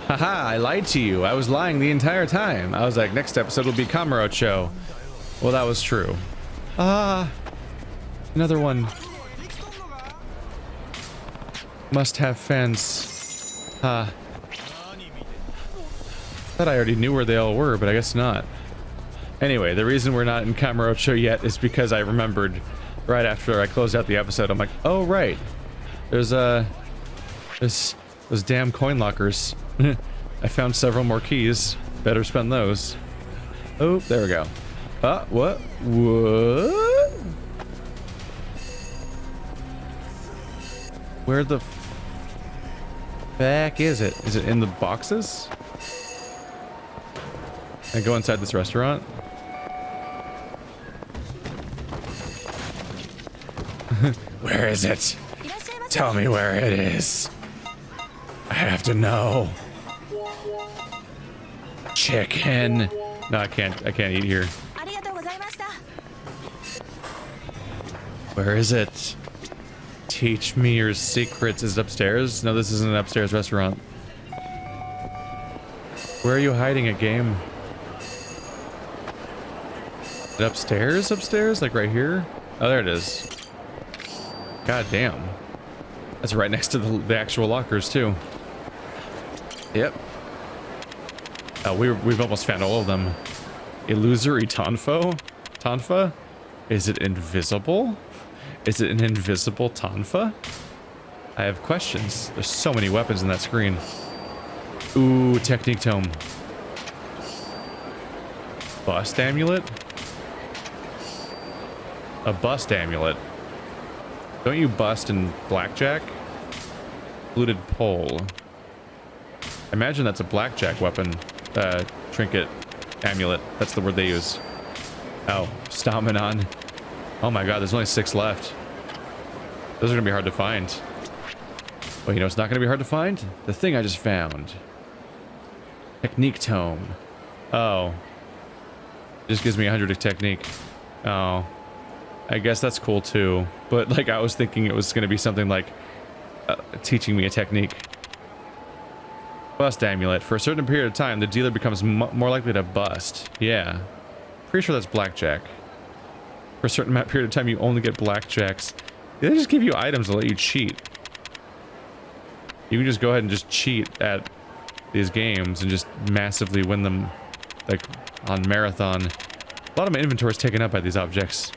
Haha, I lied to you. I was lying the entire time. I was like, next episode will be Kamurocho. Well, that was true. Ah, another one. Must have fence. Thought I already knew where they all were, but I guess not. Anyway, the reason we're not in Kamurocho yet is because I remembered right after I closed out the episode. I'm like, oh right, there's those damn coin lockers. I found several more keys. Better spend those. Oh, there we go. What? What? Where the back is it? Is it in the boxes? Can I go inside this restaurant? Where is it? Tell me where it is. I have to know. Chicken. No, I can't eat here. Where is it? Teach me your secrets. Is it upstairs? No, this isn't an upstairs restaurant. Where are you hiding it, game? Is it upstairs? Upstairs? Like right here? Oh, there it is. God damn. That's right next to the actual lockers, too. Yep. Oh, we've almost found all of them. Illusory Tonfo? Tonfa? Is it invisible? Is it an invisible Tonfa? I have questions. There's so many weapons in that screen. Ooh, Technique Tome. Bust Amulet? A Bust Amulet. Don't you bust in Blackjack? Fluted Pole. I imagine that's a Blackjack weapon. Trinket. Amulet. That's the word they use. Oh, Staminon. Oh my god, there's only 6 left. Those are gonna be hard to find. Well, you know it's not gonna be hard to find? The thing I just found. Technique Tome. Oh. Just gives me 100 of technique. Oh. I guess that's cool too. But like I was thinking it was gonna be something like teaching me a technique. Bust Amulet. For a certain period of time, the dealer becomes more likely to bust. Yeah. Pretty sure that's Blackjack. For a certain period of time, you only get Blackjacks. They just give you items to let you cheat. You can just go ahead and just cheat at these games and just massively win them, like, on Marathon. A lot of my inventory is taken up by these objects.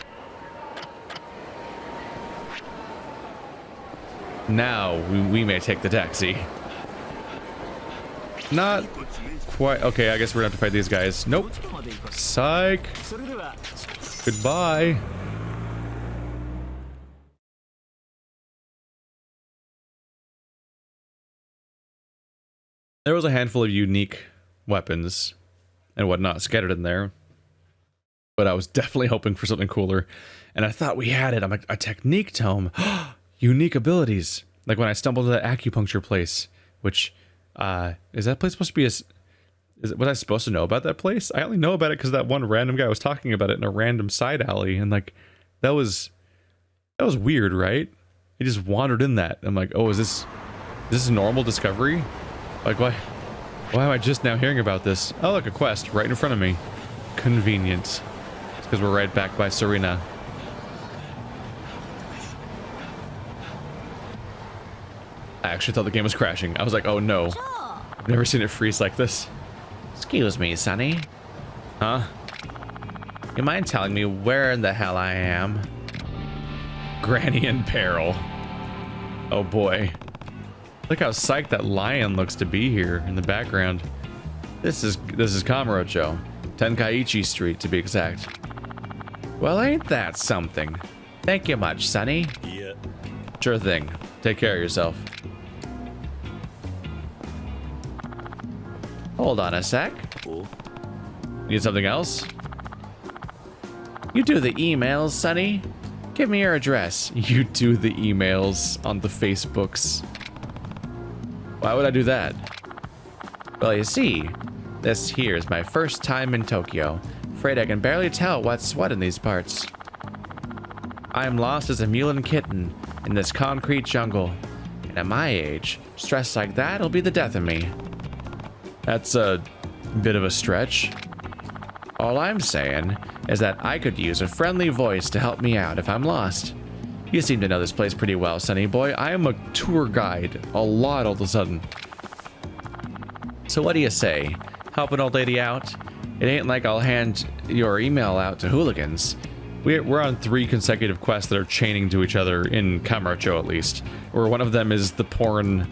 Now, we may take the taxi. Not quite. Okay, I guess we're gonna have to fight these guys. Nope. Psych. Goodbye. There was a handful of unique weapons and whatnot scattered in there, but I was definitely hoping for something cooler, and I thought we had it. I'm like, a technique tome. Unique abilities. Like when I stumbled to that acupuncture place, which, is that place supposed to be was I supposed to know about that place? I only know about it because that one random guy was talking about it in a random side alley, and like, that was weird, right? He just wandered in that. I'm like, oh, is this a normal discovery? Like, why am I just now hearing about this? Oh, look, a quest right in front of me. Convenient. It's because we're right back by Serena. I actually thought the game was crashing. I was like, oh no. I've never seen it freeze like this. Excuse me, Sonny. Huh? You mind telling me where in the hell I am? Granny in peril. Oh boy. Look how psyched that lion looks to be here in the background. This is Kamurocho. Tenkaichi Street, to be exact. Well, ain't that something? Thank you much, Sonny. Yeah. Sure thing. Take care of yourself. Hold on a sec. Cool. Need something else? You do the emails, Sonny? Give me your address. You do the emails on the Facebooks. Why would I do that? Well, you see, this here is my first time in Tokyo. Afraid I can barely tell what's what in these parts. I'm lost as a mule and kitten in this concrete jungle. And at my age, stress like that'll be the death of me. That's a bit of a stretch. All I'm saying is that I could use a friendly voice to help me out if I'm lost. You seem to know this place pretty well, Sonny boy. I am a tour guide a lot all of a sudden. So what do you say? Help an old lady out? It ain't like I'll hand your email out to hooligans. We're on 3 consecutive quests that are chaining to each other in Kamurocho at least. Where one of them is the porn...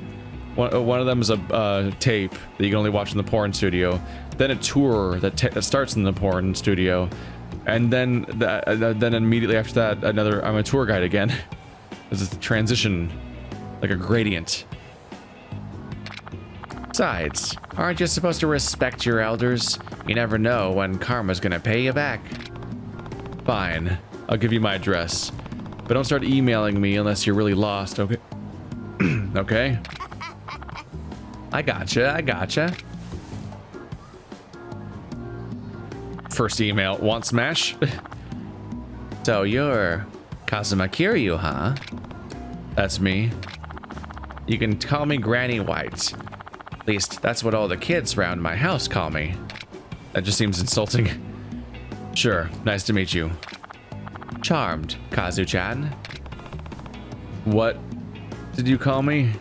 One of them is a tape that you can only watch in the porn studio. Then a tour that starts in the porn studio. And then immediately after that, I'm a tour guide again. There's a transition, like a gradient. Besides, aren't you supposed to respect your elders? You never know when karma's gonna pay you back. Fine, I'll give you my address. But don't start emailing me unless you're really lost, okay? Okay? I gotcha. First email, want smash? So you're Kazuma Kiryu, huh? That's me. You can call me Granny White. At least that's what all the kids around my house call me. That just seems insulting. Sure, nice to meet you. Charmed, Kazu-chan. What did you call me?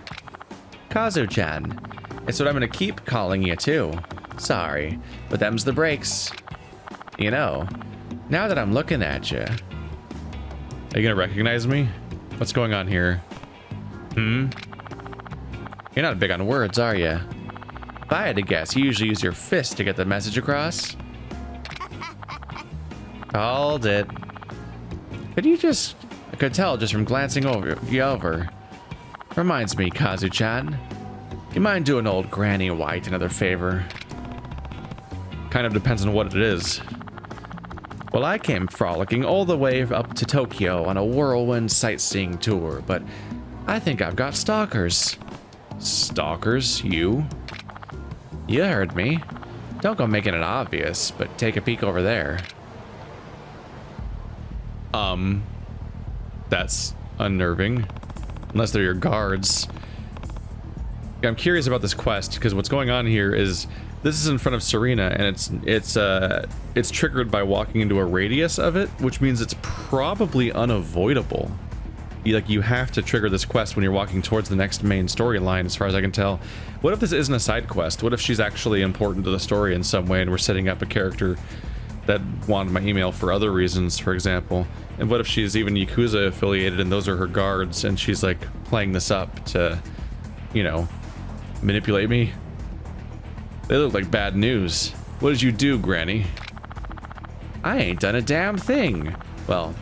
Kazu-chan. It's what I'm gonna keep calling you too. Sorry, but them's the breaks. You know, now that I'm looking at you... Are you gonna recognize me? What's going on here? You're not big on words, are you? If I had to guess, you usually use your fist to get the message across. Called it. I could tell just from glancing over. Reminds me, Kazu-chan. You mind doing old Granny White another favor? Kind of depends on what it is. Well, I came frolicking all the way up to Tokyo on a whirlwind sightseeing tour, but I think I've got stalkers. Stalkers? You? You heard me. Don't go making it obvious, but take a peek over there. That's unnerving. Unless they're your guards. I'm curious about this quest, because what's going on here is this is in front of Serena, and it's triggered by walking into a radius of it, which means it's probably unavoidable. You have to trigger this quest when you're walking towards the next main storyline, as far as I can tell. What if this isn't a side quest? What if she's actually important to the story in some way, and we're setting up a character that wanted my email for other reasons, for example? And what if she's even Yakuza affiliated, and those are her guards, and she's like playing this up to, you know, manipulate me? They look like bad news. What did you do, Granny? I ain't done a damn thing. Well,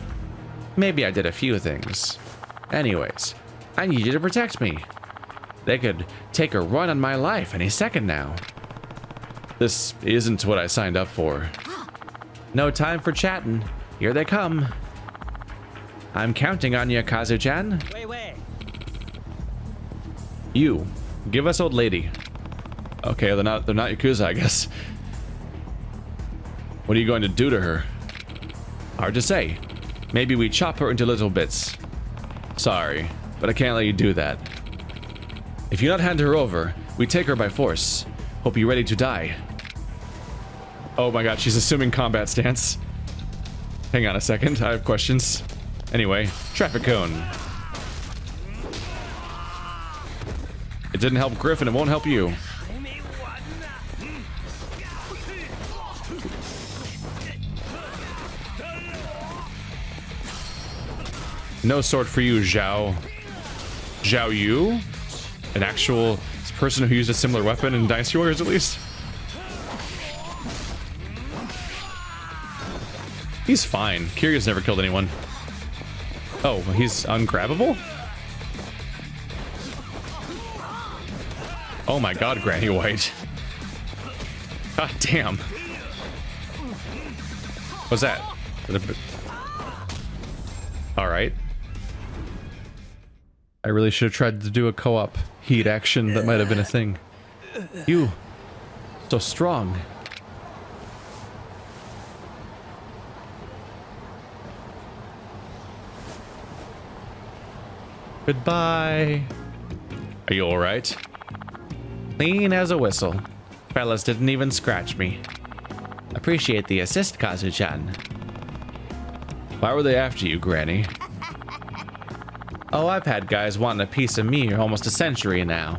maybe I did a few things. Anyways, I need you to protect me. They could take a run on my life any second now. This isn't what I signed up for. No time for chatting. Here they come. I'm counting on you, Kazu-chan. Wait. You, give us old lady. Okay, they're not Yakuza, I guess. What are you going to do to her? Hard to say. Maybe we chop her into little bits. Sorry, but I can't let you do that. If you not hand her over, we take her by force. Hope you're ready to die. Oh my god, she's assuming combat stance. Hang on a second, I have questions. Anyway, traffic cone. It didn't help Griffin, it won't help you. No sword for you, Zhao. Zhao Yu? An actual person who used a similar weapon in Dynasty Warriors, at least? He's fine. Kiryu's never killed anyone. Oh, he's ungrabbable? Oh my god, Granny White. God damn. What's that? Alright. I really should have tried to do a co-op heat action. That might have been a thing. You. So strong. Goodbye. Are you alright? Clean as a whistle. Fellas didn't even scratch me. Appreciate the assist, Kazu-chan. Why were they after you, Granny? Oh, I've had guys wanting a piece of me almost a century now.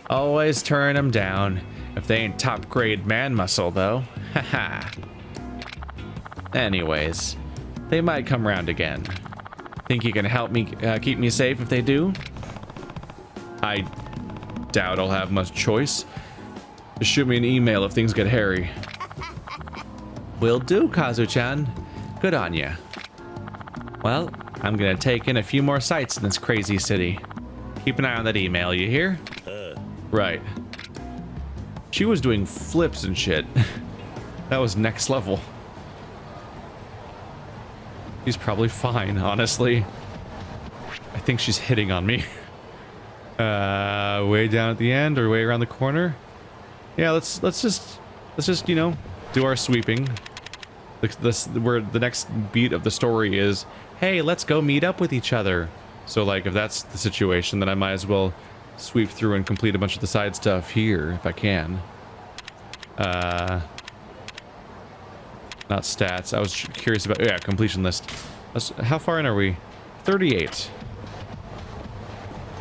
Always turn them down. If they ain't top grade man muscle, though. Haha. Anyways, they might come round again. Think you can help me keep me safe if they do? I doubt I'll have much choice. Just shoot me an email if things get hairy. Will do, Kazu-chan. Good on ya. Well, I'm gonna take in a few more sights in this crazy city. Keep an eye on that email, you hear? Right. She was doing flips and shit. That was next level. She's probably fine, honestly. I think she's hitting on me. Way down at the end or way around the corner? Yeah, let's just you know, do our sweeping. Where the next beat of the story is, hey, let's go meet up with each other. So like if that's the situation, then I might as well sweep through and complete a bunch of the side stuff here if I can. Not stats. I was curious about, yeah, completion list. How far in are we? 38.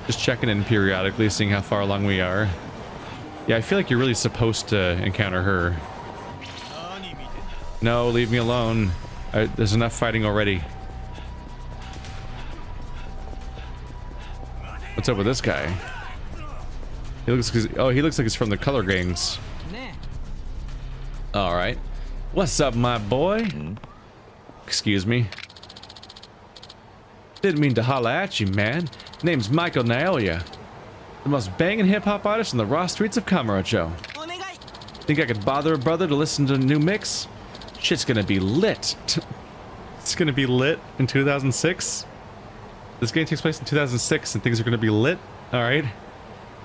Just checking in periodically, seeing how far along we are. Yeah, I feel like you're really supposed to encounter her. No, leave me alone. There's enough fighting already. What's up with this guy? He looks like he's from the color gangs. All right. What's up, my boy? Excuse me. Didn't mean to holler at you, man. Name's Michael Naoya. The most banging hip-hop artist in the raw streets of Kamurocho. Think I could bother a brother to listen to a new mix? Shit's gonna be lit. It's gonna be lit in 2006? This game takes place in 2006 and things are gonna be lit? Alright.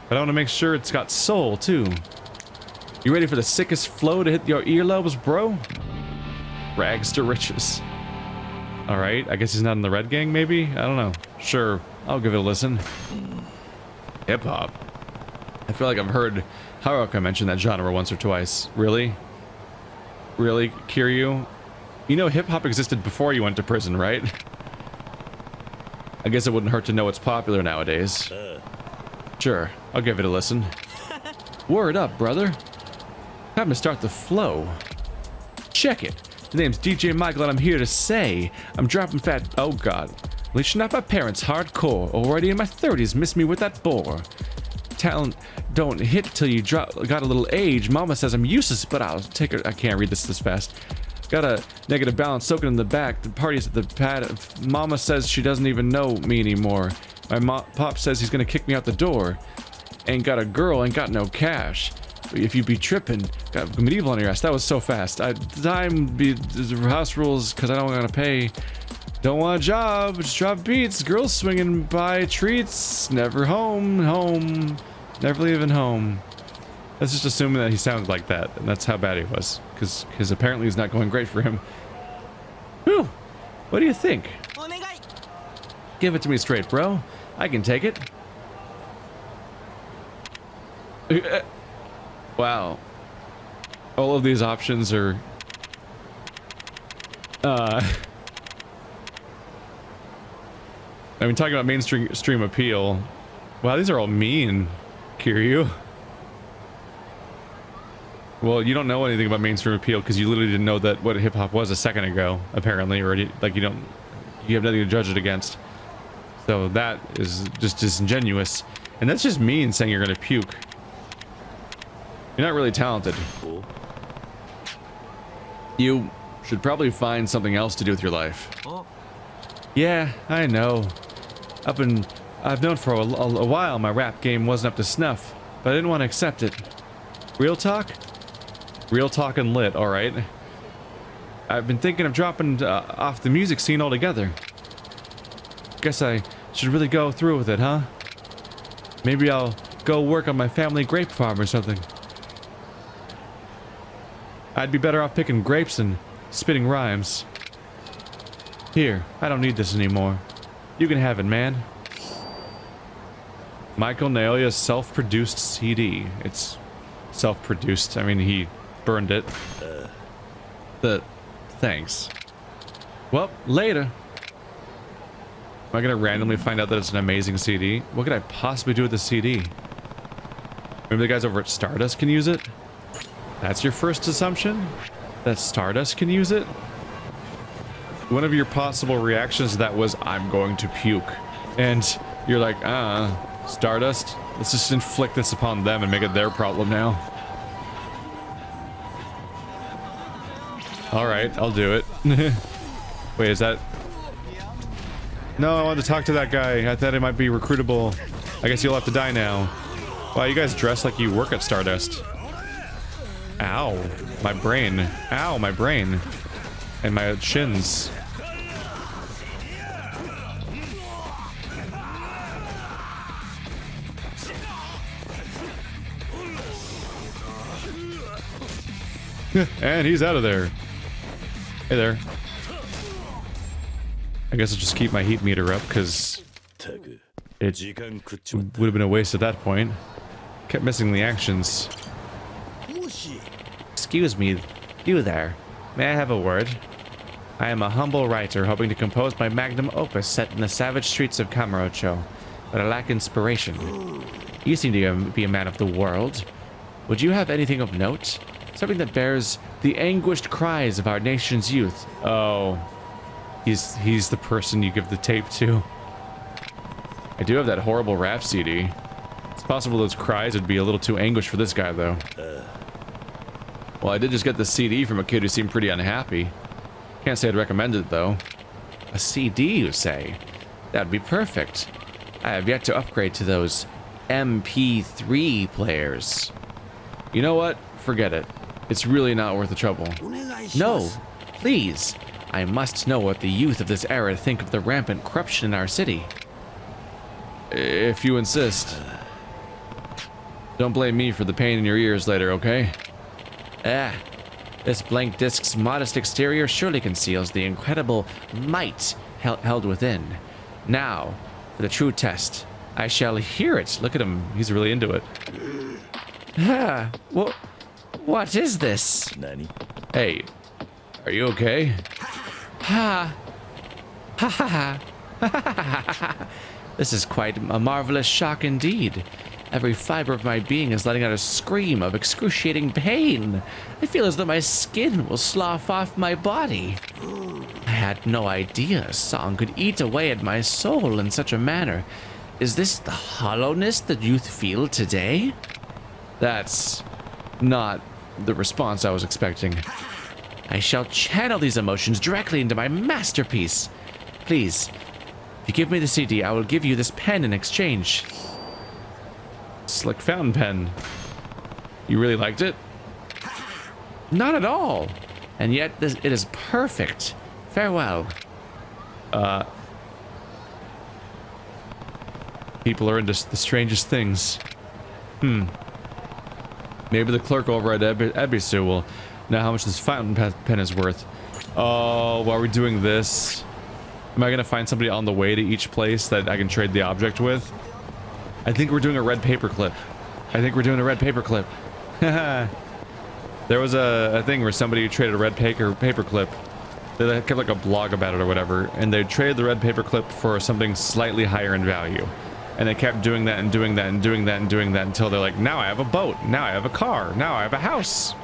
But I wanna make sure it's got soul, too. You ready for the sickest flow to hit your earlobes, bro? Rags to riches. Alright, I guess he's not in the red gang, maybe? I don't know. Sure, I'll give it a listen. Hip-hop. I feel like I've heard Haruka mention that genre once or twice. Really? Really, Kiryu? You know hip-hop existed before you went to prison, right? I guess it wouldn't hurt to know it's popular nowadays. Sure, I'll give it a listen. Word up, brother. Time to start the flow. Check it. The name's DJ Michael and I'm here to say I'm dropping fat. Oh god. Leeching out my parents hardcore. Already in my 30s, miss me with that bore. Talent don't hit till you got a little age. Mama says I'm useless, but I'll take her. I can't read this fast. Got a negative balance soaking in the back. The party's at the pad. Mama says she doesn't even know me anymore. My pop says he's gonna kick me out the door. Ain't got a girl, ain't got no cash. If you be tripping, got medieval on your ass. That was so fast. House rules because I don't want to pay. Don't want a job, just drop beats. Girls swinging by treats. Never home. Never leaving home. Let's just assuming that he sounded like that, and that's how bad he was, because apparently it's not going great for him. Whew. What do you think? Give it to me straight, bro. I can take it. Wow. All of these options are... I mean, talking about mainstream appeal. Wow, these are all mean, Kiryu. Well, you don't know anything about mainstream appeal because you literally didn't know that what hip hop was a second ago, apparently, or you have nothing to judge it against. So that is just disingenuous, and that's just mean saying you're gonna puke. You're not really talented. Cool. You should probably find something else to do with your life. Oh. Yeah, I know. I've known for a while my rap game wasn't up to snuff, but I didn't want to accept it. Real talk? Real talk and lit, alright. I've been thinking of dropping off the music scene altogether. Guess I should really go through with it, huh? Maybe I'll go work on my family grape farm or something. I'd be better off picking grapes and spitting rhymes. Here, I don't need this anymore. You can have it, man. Michael Naoya's self-produced CD. It's self-produced. I mean, he burned it. Thanks. Well, later. Am I gonna randomly find out that it's an amazing CD? What could I possibly do with the CD? Maybe the guys over at Stardust can use it? That's your first assumption? That Stardust can use it? One of your possible reactions to that was, I'm going to puke. And you're like, Stardust? Let's just inflict this upon them and make it their problem now. Alright, I'll do it. Wait, is that... No, I wanted to talk to that guy. I thought he might be recruitable. I guess you'll have to die now. Wow, you guys dress like you work at Stardust. Ow. My brain. Ow, my brain. And my shins. And he's out of there. Hey there. I guess I'll just keep my heat meter up, because it would have been a waste at that point. Kept missing the actions. Excuse me, you there. May I have a word? I am a humble writer hoping to compose my magnum opus set in the savage streets of Kamurocho, but I lack inspiration. You seem to be a man of the world. Would you have anything of note? Something that bears the anguished cries of our nation's youth. Oh, he's the person you give the tape to. I do have that horrible rap CD. It's possible those cries would be a little too anguished for this guy, though. Well, I did just get the CD from a kid who seemed pretty unhappy. Can't say I'd recommend it, though. A CD, you say? That'd be perfect. I have yet to upgrade to those MP3 players. You know what? Forget it. It's really not worth the trouble. No, please. I must know what the youth of this era think of the rampant corruption in our city. If you insist. Don't blame me for the pain in your ears later, okay? This blank disc's modest exterior surely conceals the incredible might held within. Now, for the true test. I shall hear it. Look at him. He's really into it. What is this? Nani? Hey, are you okay? Ha! Ha ha ha! Ha ha ha ha! This is quite a marvelous shock indeed. Every fiber of my being is letting out a scream of excruciating pain. I feel as though my skin will slough off my body. I had no idea a song could eat away at my soul in such a manner. Is this the hollowness that youth feel today? That's not the response I was expecting. I shall channel these emotions directly into my masterpiece. Please, if you give me the CD, I will give you this pen in exchange. Slick fountain pen. You really liked it? Not at all. And yet it is perfect. Farewell. People are into the strangest things. Maybe the clerk over at Ebisu will know how much this fountain pen is worth. Oh, while we're doing this, am I gonna find somebody on the way to each place that I can trade the object with? I think we're doing a red paperclip. There was a thing where somebody traded a red paperclip. They kept like a blog about it or whatever, and they traded the red paperclip for something slightly higher in value. And they kept doing that and doing that and doing that and doing that until they're like, now I have a boat, now I have a car, now I have a house.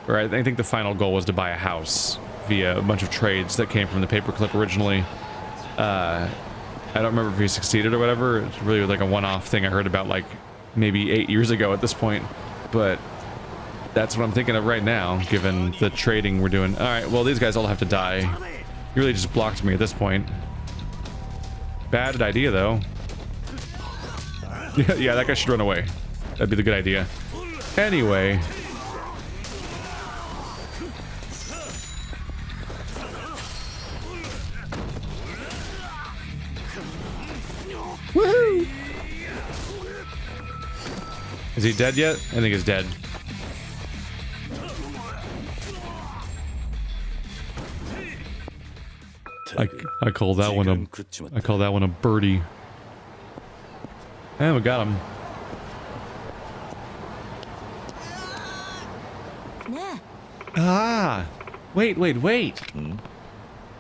Or I think the final goal was to buy a house via a bunch of trades that came from the paperclip originally. I don't remember if he succeeded or whatever. It's really like a one-off thing I heard about like maybe 8 years ago at this point. But that's what I'm thinking of right now, given the trading we're doing. All right, well, these guys all have to die. He really just blocked me at this point. Bad idea, though. Yeah, that guy should run away. That'd be the good idea. Anyway. Woohoo! Is he dead yet? I think he's dead. I call that one a birdie. And we got him. Ah, wait.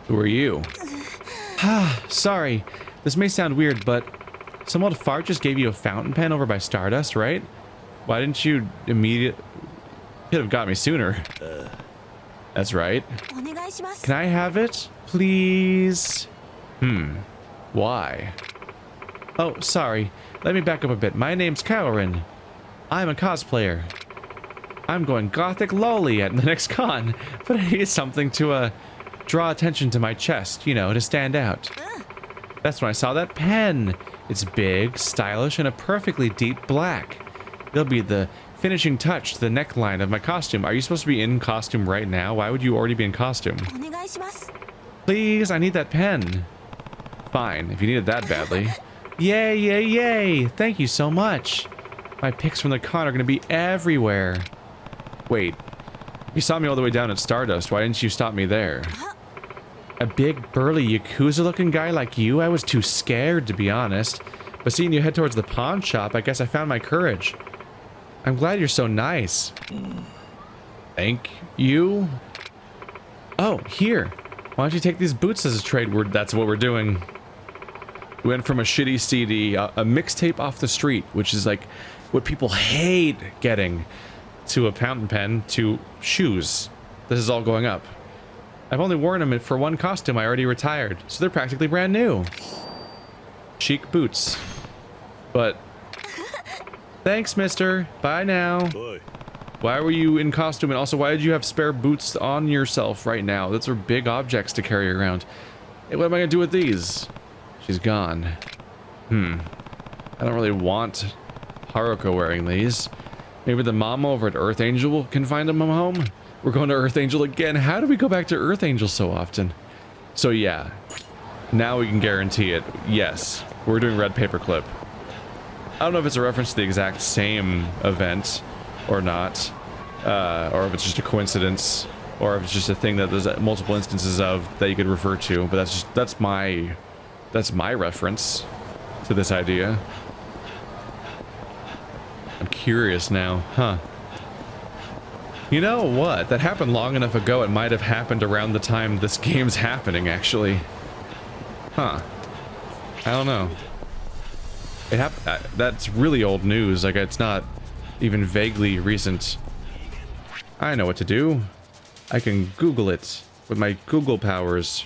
Who are you? Ah, sorry. This may sound weird, but some old fart just gave you a fountain pen over by Stardust, right? Why didn't you immediately... Could have got me sooner. That's right. Can I have it, please? Why? Oh, sorry. Let me back up a bit. My name's Kaorin. I'm a cosplayer. I'm going gothic lolly at the next con, but I need something to, draw attention to my chest, you know, to stand out. That's when I saw that pen. It's big, stylish, and a perfectly deep black. It'll be the finishing touch to the neckline of my costume. Are you supposed to be in costume right now? Why would you already be in costume? Please, I need that pen. Fine, if you need it that badly. Yay! Thank you so much. My pics from the con are going to be everywhere. Wait, you saw me all the way down at Stardust. Why didn't you stop me there? A big, burly, Yakuza-looking guy like you? I was too scared, to be honest. But seeing you head towards the pawn shop, I guess I found my courage. I'm glad you're so nice. Thank you? Oh, here. Why don't you take these boots as a trade? That's what we're doing. We went from a shitty CD, a mixtape off the street, which is like what people hate getting, to a fountain pen, to shoes. This is all going up. I've only worn them for one costume. I already retired, so they're practically brand new. Chic boots. But thanks, mister. Bye now. Bye. Why were you in costume, and also why did you have spare boots on yourself right now? Those are big objects to carry around. Hey, what am I gonna do with these? She's gone. I don't really want Haruka wearing these. Maybe the mama over at Earth Angel can find him a home? We're going to Earth Angel again. How do we go back to Earth Angel so often? So yeah, now we can guarantee it. Yes, we're doing red paperclip. I don't know if it's a reference to the exact same event or not, or if it's just a coincidence, or if it's just a thing that there's multiple instances of that you could refer to. But that's my reference to this idea. I'm curious now, huh? You know what? That happened long enough ago, it might have happened around the time this game's happening, actually. Huh. I don't know. It happened. That's really old news. Like, it's not even vaguely recent. I know what to do. I can Google it with my Google powers.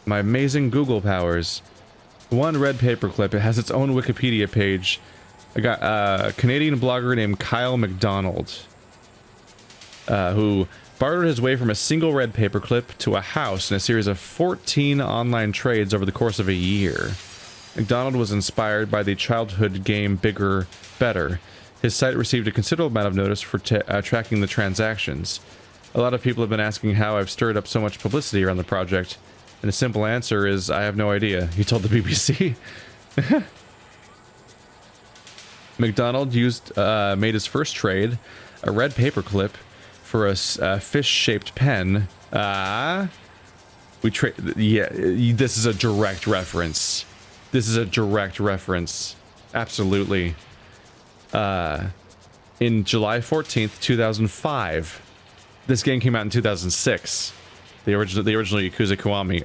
My amazing Google powers. One red paperclip. It has its own Wikipedia page. I got a Canadian blogger named Kyle McDonald, who bartered his way from a single red paperclip to a house in a series of 14 online trades over the course of a year. McDonald was inspired by the childhood game Bigger, Better. His site received a considerable amount of notice for tracking the transactions. A lot of people have been asking how I've stirred up so much publicity around the project, and the simple answer is I have no idea, he told the BBC. McDonald made his first trade, a red paperclip, for a fish-shaped pen. We trade. Yeah, this is a direct reference. This is a direct reference. Absolutely. In July 14th, 2005. This game came out in 2006. The original Yakuza Kiwami.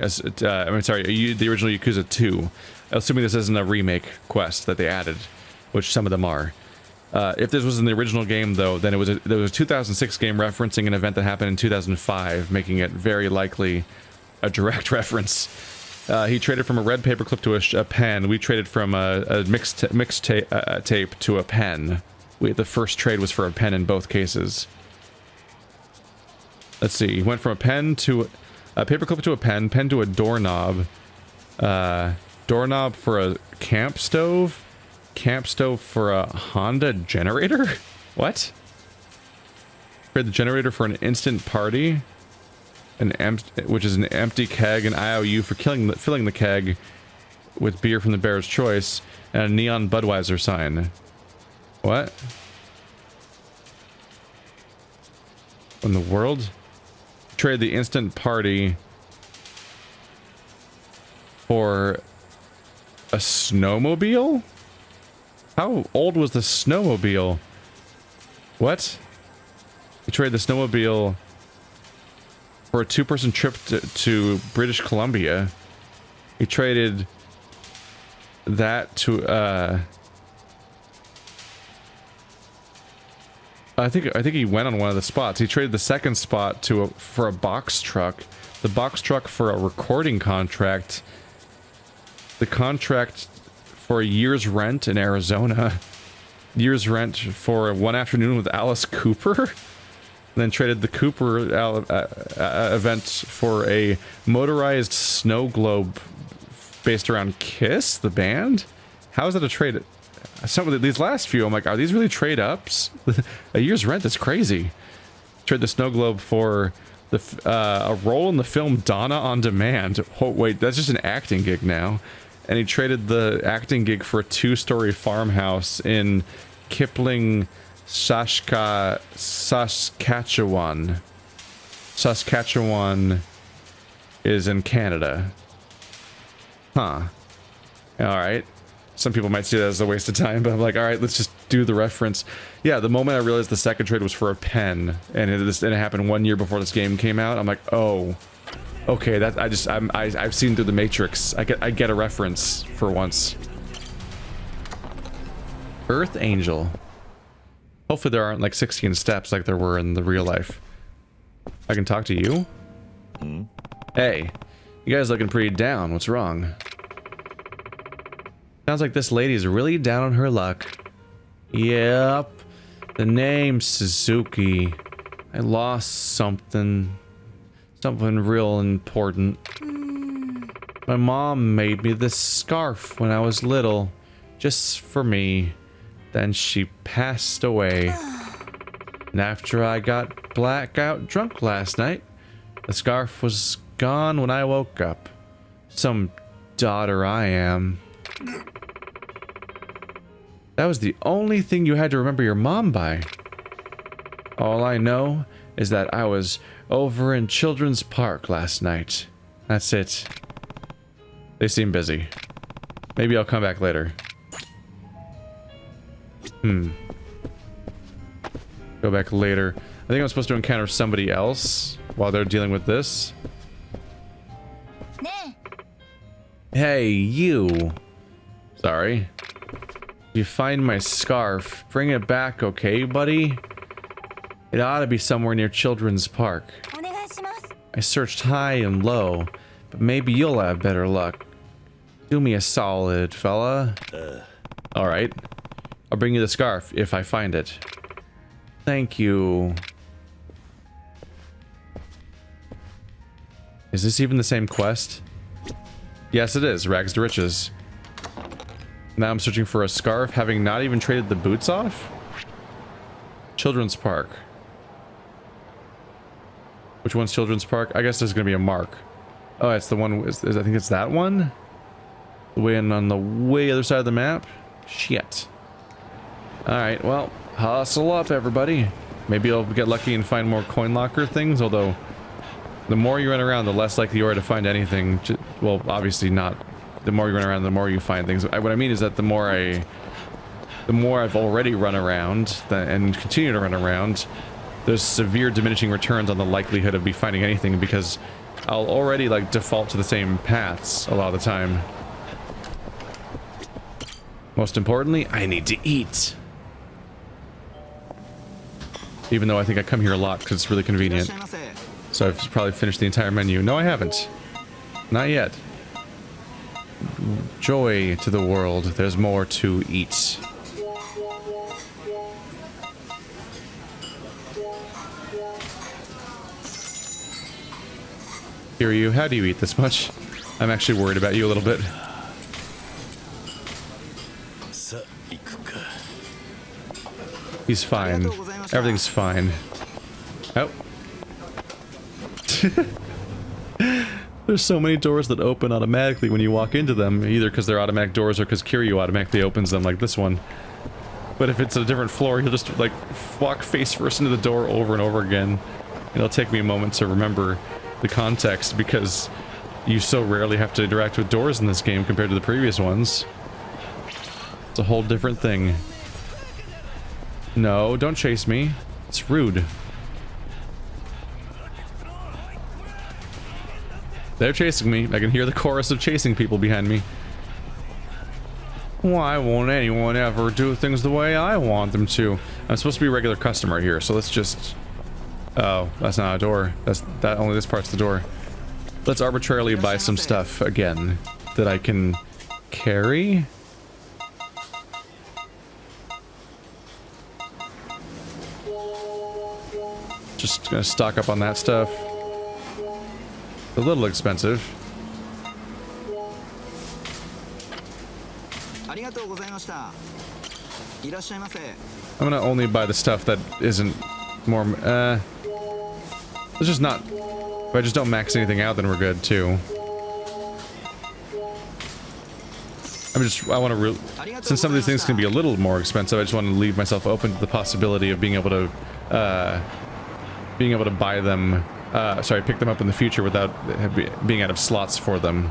The original Yakuza 2. Assuming this isn't a remake quest that they added, which some of them are. If this was in the original game, though, then there was a 2006 game referencing an event that happened in 2005, making it very likely a direct reference. He traded from a red paperclip to a pen. We traded from a mixed tape to a pen. The first trade was for a pen in both cases. Let's see. He went from a pen to a paperclip to a pen to a doorknob. Doorknob for a camp stove for a Honda generator? What? Trade the generator for an instant party, which is an empty keg, an IOU for filling the keg with beer from the Bear's Choice, and a neon Budweiser sign. What? In the world? Trade the instant party for a snowmobile? How old was the snowmobile? What? He traded the snowmobile for a 2-person trip to British Columbia. He traded that to I think he went on one of the spots. He traded the second spot for a box truck. The box truck for a recording contract. The contract for a year's rent in Arizona. Year's rent for one afternoon with Alice Cooper. And then traded the Cooper event for a motorized snow globe based around Kiss, the band. How is that a trade? Some of these last few, I'm like, are these really trade ups? A year's rent is crazy. Trade the snow globe for the a role in the film Donna on Demand. Oh wait, that's just an acting gig now. And he traded the acting gig for a 2-story farmhouse in Kipling, Saskatchewan. Saskatchewan is in Canada. Huh. Alright. Some people might see that as a waste of time, but I'm like, alright, let's just do the reference. Yeah, the moment I realized the second trade was for a pen, and it happened 1 year before this game came out, I'm like, oh. Okay, that I've seen through the Matrix. I get a reference for once. Earth Angel. Hopefully there aren't like 16 steps like there were in the real life. I can talk to you? Hey, you guys looking pretty down. What's wrong? Sounds like this lady's really down on her luck. Yep. The name's Suzuki. I lost something. Something real important. My mom made me this scarf when I was little. Just for me. Then she passed away. And after I got blackout drunk last night, the scarf was gone when I woke up. Some daughter I am. That was the only thing you had to remember your mom by. All I know is that I was over in Children's Park last night. That's it. They seem busy. Maybe I'll come back later. Go back later. I think I'm supposed to encounter somebody else while they're dealing with this. Hey, you. Sorry. If you find my scarf, bring it back, okay, buddy? It ought to be somewhere near Children's Park. I searched high and low, but maybe you'll have better luck. Do me a solid, fella. Alright. I'll bring you the scarf if I find it. Thank you. Is this even the same quest? Yes, it is. Rags to riches. Now I'm searching for a scarf, having not even traded the boots off? Children's Park. Which one's Children's Park? I guess there's gonna be a mark. Oh, it's the one, I think it's that one? The way in on the way other side of the map? Shit. Alright, well, hustle up, everybody. Maybe I'll get lucky and find more coin locker things, although the more you run around, the less likely you are to find anything. Well, obviously not. The more you run around, the more you find things. What I mean is that the more I've already run around and continue to run around, there's severe diminishing returns on the likelihood of me finding anything because I'll already like default to the same paths a lot of the time. Most importantly, I need to eat. Even though I think I come here a lot because it's really convenient. So I've probably finished the entire menu. No, I haven't. Not yet. Joy to the world. There's more to eat. Kiryu, how do you eat this much? I'm actually worried about you a little bit. He's fine. Everything's fine. Oh. There's so many doors that open automatically when you walk into them, either because they're automatic doors or because Kiryu automatically opens them, like this one. But if it's a different floor, you'll just, like, walk face first into the door over and over again. It'll take me a moment to remember the context, because you so rarely have to interact with doors in this game compared to the previous ones. It's a whole different thing. No, don't chase me. It's rude. They're chasing me. I can hear the chorus of chasing people behind me. Why won't anyone ever do things the way I want them to? I'm supposed to be a regular customer here, so let's just... Oh, that's not a door. Only this part's the door. Let's arbitrarily buy some stuff again that I can carry. Just gonna stock up on that stuff. A little expensive. I'm gonna only buy the stuff that isn't more, it's just not, if I just don't max anything out, then we're good too. I want to, since some of these things can be a little more expensive, I just want to leave myself open to the possibility of being able to buy them, pick them up in the future without being out of slots for them.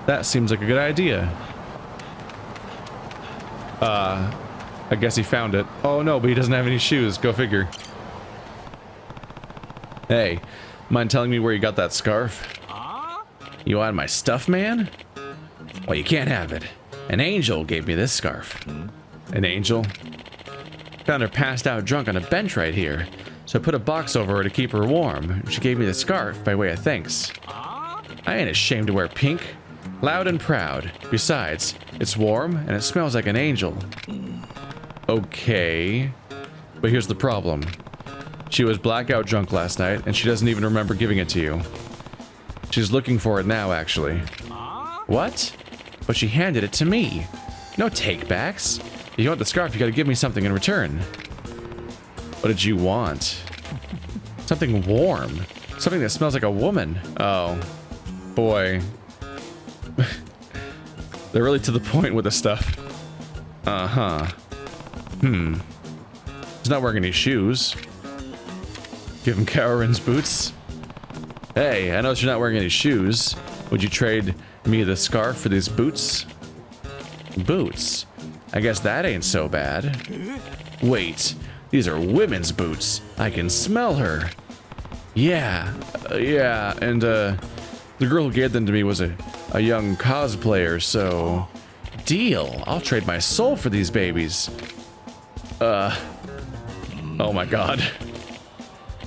That seems like a good idea. I guess he found it. Oh no, but he doesn't have any shoes. Go figure. Hey, mind telling me where you got that scarf? You want my stuff, man? Well, you can't have it. An angel gave me this scarf. An angel? Found her passed out drunk on a bench right here, so I put a box over her to keep her warm. She gave me the scarf by way of thanks. I ain't ashamed to wear pink. Loud and proud. Besides, it's warm and it smells like an angel. Okay. But here's the problem. She was blackout drunk last night, and she doesn't even remember giving it to you. She's looking for it now, actually. What? But she handed it to me. No takebacks. If you want the scarf, you gotta give me something in return. What did you want? Something warm. Something that smells like a woman. Oh. Boy. They're really to the point with the stuff. Uh-huh. He's not wearing any shoes. Give him Kaorin's boots. Hey, I noticed you're not wearing any shoes. Would you trade me the scarf for these boots? Boots? I guess that ain't so bad. Wait, these are women's boots. I can smell her. Yeah, and the girl who gave them to me was a young cosplayer, so... Deal! I'll trade my soul for these babies. Oh my god.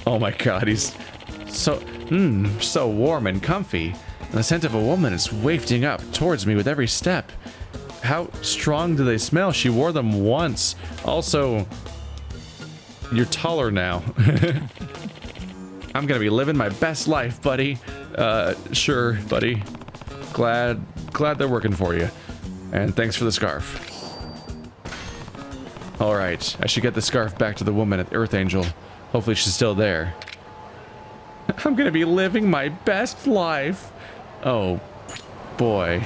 Oh my god, he's so, so warm and comfy. And the scent of a woman is wafting up towards me with every step. How strong do they smell? She wore them once. Also, you're taller now. I'm gonna be living my best life, buddy. Sure, buddy. Glad they're working for you. And thanks for the scarf. Alright, I should get the scarf back to the woman at Earth Angel. Hopefully she's still there. I'm gonna be living my best life. Oh, boy.